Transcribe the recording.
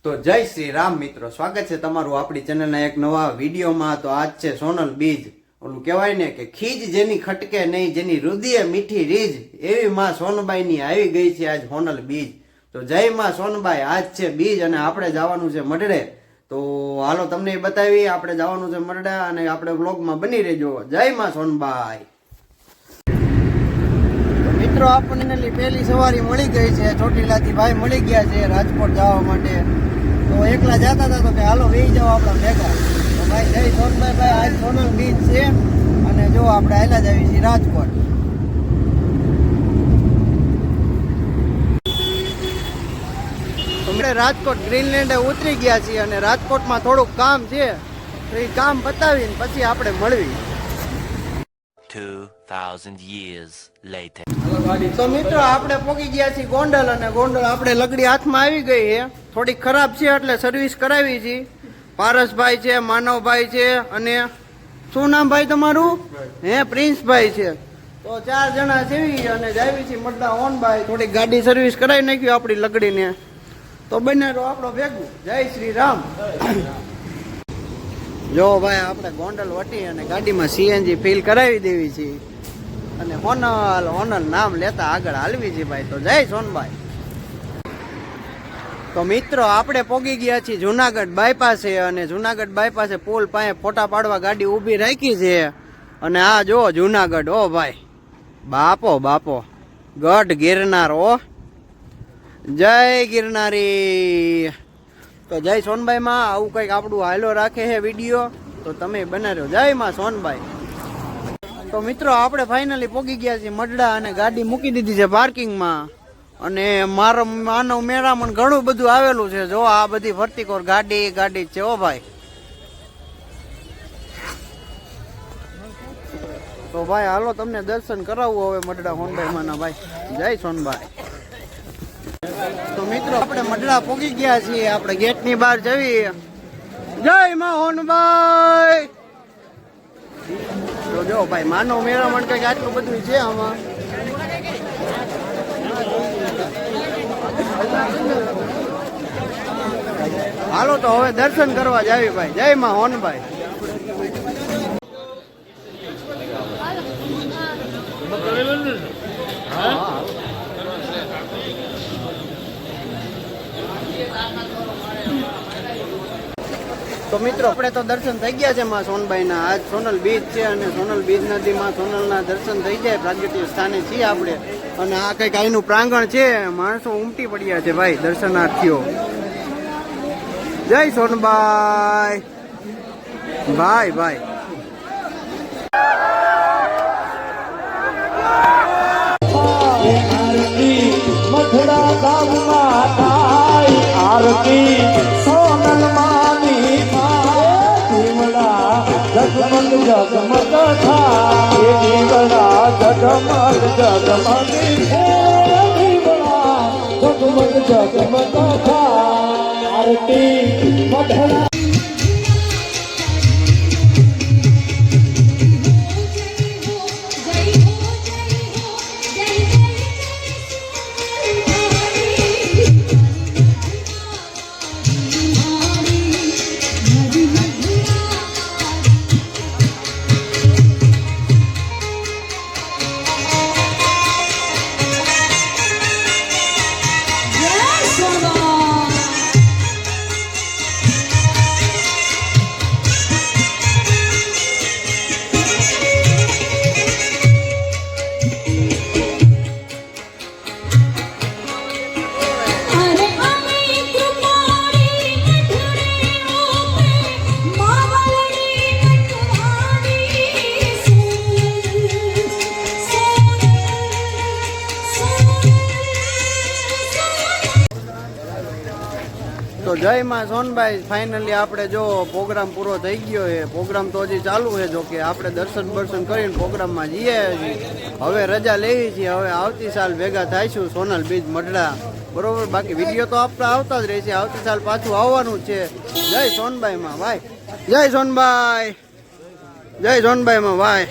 તો જય શ્રી રામ મિત્રો, સ્વાગત છે તમારું આપણી ચેનલના એક નવા વિડીયોમાં। તો આજ છે સોનલ બીજ। ઓલું કહેવાય ને કે ખીજ જેની ખટકે નહીં, જેની રુધિએ મીઠી રીજ, એવી માં સોનબાઈની આવી ગઈ છે આજ સોનલ બીજ। તો જય માં સોનબાઈ, આજ છે બીજ અને આપણે જવાનું છે મઢડે। તો હાલો તમને એ બતાવી, આપણે જવાનું છે મઢડા અને આપણે વ્લોગમાં બની રહેજો। જય માં સોનબાઈ। મિત્રો આપણને પહેલી સવારી મળી ગઈ છે, ચોટીલાથી ભાઈ મળી ગયા છે રાજકોટ જવા માટે। તો એકલા જતા હતા તો કે હાલો વેઈ જાઓ આપણા ભેગા। તો ભાઈ જય સોનભાઈ, ભાઈ આજ સોનલ બીચ છે અને જો આપણે હાલ્યા જ આવી છીએ રાજકોટ। અમે રાજકોટ ગ્રીનલેન્ડે ઉતરી ગયા છીએ અને રાજકોટમાં થોડુંક કામ છે, તો એ કામ પતાવીને પછી આપણે મળવી। 2000 years later. તો મિત્રો આપણે પહોંચી ગયા છીએ ગોંડલ અને ગોંડલ આપણે લગડી હાથમાં આવી ગઈ છે। થોડી ખરાબ છે એટલે સર્વિસ કરાવી છે। પારસભાઈ છે, માનવભાઈ છે અને શું નામ ભાઈ તમારું? હે પ્રિન્સભાઈ છે। તો 4 જણા છે અને જાવી છે મડદા ઓનભાઈ। થોડી ગાડી સર્વિસ કરાવી નાખ્યું આપણી લગડીને। તો બંને આપણો ભેગું। જય શ્રી રામ। જો ભાઈ આપણે ગોંડલ વટી અને ગાડીમાં સીએનજી ફિલ કરાવી દેવી છે અને હોનલ નામ લેતા આગળ હાલવી છે ભાઈ। તો જય સોનભાઈ। તો મિત્રો આપણે પોગી ગયા છીએ જુનાગઢ બાયપાસે અને જુનાગઢ બાયપાસે પુલ પાસે ફોટા પાડવા ગાડી ઊભી રાખી છે। અને આ જો જુનાગઢ, ઓ ભાઈ બાપો બાપો, ગઢ ગિરનાર, ઓ જય ગિરનારી। તો જય સોનભાઈ માં, આવું કંઈક આપણું હાલો રાખે છે વિડીયો, તો તમે બનાવ્યો। જય માં સોનભાઈ। તો મિત્રો આપણે ફાઇનલી પોગી ગયા છીએ મઢડા અને ગાડી મૂકી દીધી છે પાર્કિંગમાં અને મારો માનવ મેળામણ ઘણું બધું આવેલું છે। જો આ બધી ફરતી કોર ગાડી જ છે ઓ ભાઈ। તો ભાઈ હાલો તમને દર્શન કરાવવું હવે મઢડા સોનભાઈ માના ભાઈ। જય સોનભાઈ। તો મિત્રો આપણે મઢડા પોગી ગયા છીએ, આપણે ગેટની બહાર જવી। જય માં સોનભાઈ। તો જો ભાઈ માનવ મેળામણ કઈક આટલું બધું છે આમાં। હાલો તો હવે દર્શન કરવા જાવી ભાઈ। જય માં સોનભાઈ। તો મિત્રો આપણે તો દર્શન થઈ ગયા છે માં સોનબાઈના। આજ સોનલ બીચ છે અને સોનલ બીચ નદીમાં સોનલના દર્શન થઈ જાય, પ્રાગટ્ય સ્થાને છીએ આપણે। અને આ કંઈક અહીંનું પ્રાંગણ છે, માણસો ઉમટી પડ્યા છે ભાઈ દર્શનાર્થીઓ। જય સોનબાઈ ભાઈ ભાઈ। મથડા ગામમાં થાય આરતી સોનલ માની દીવડા જગમગ જગમગ થાય, દીવડા જગમગ જગમગ, દીવડા જગમગ જગમગ થાય આરતી મથડા। તો જય માં સોનભાઈ, ફાઇનલી આપણે જો પ્રોગ્રામ પૂરો થઈ ગયો છે। પ્રોગ્રામ તો હજી ચાલુ છે, જો કે આપણે દર્શન બર્શન કરીને પ્રોગ્રામમાં જઈએ હવે રજા લેવી છે। હવે આવતી સાલ ભેગા થાઈશું સોનલ બીચ મઢડા, બરોબર। બાકી વિડીયો તો આપણે આવતા જ રહેશે, આવતી સાલ પાછું આવવાનું જ છે। જય સોનભાઈ માં ભાઈ, જય સોનભાઈ, જય સોનભાઈ માં ભાઈ।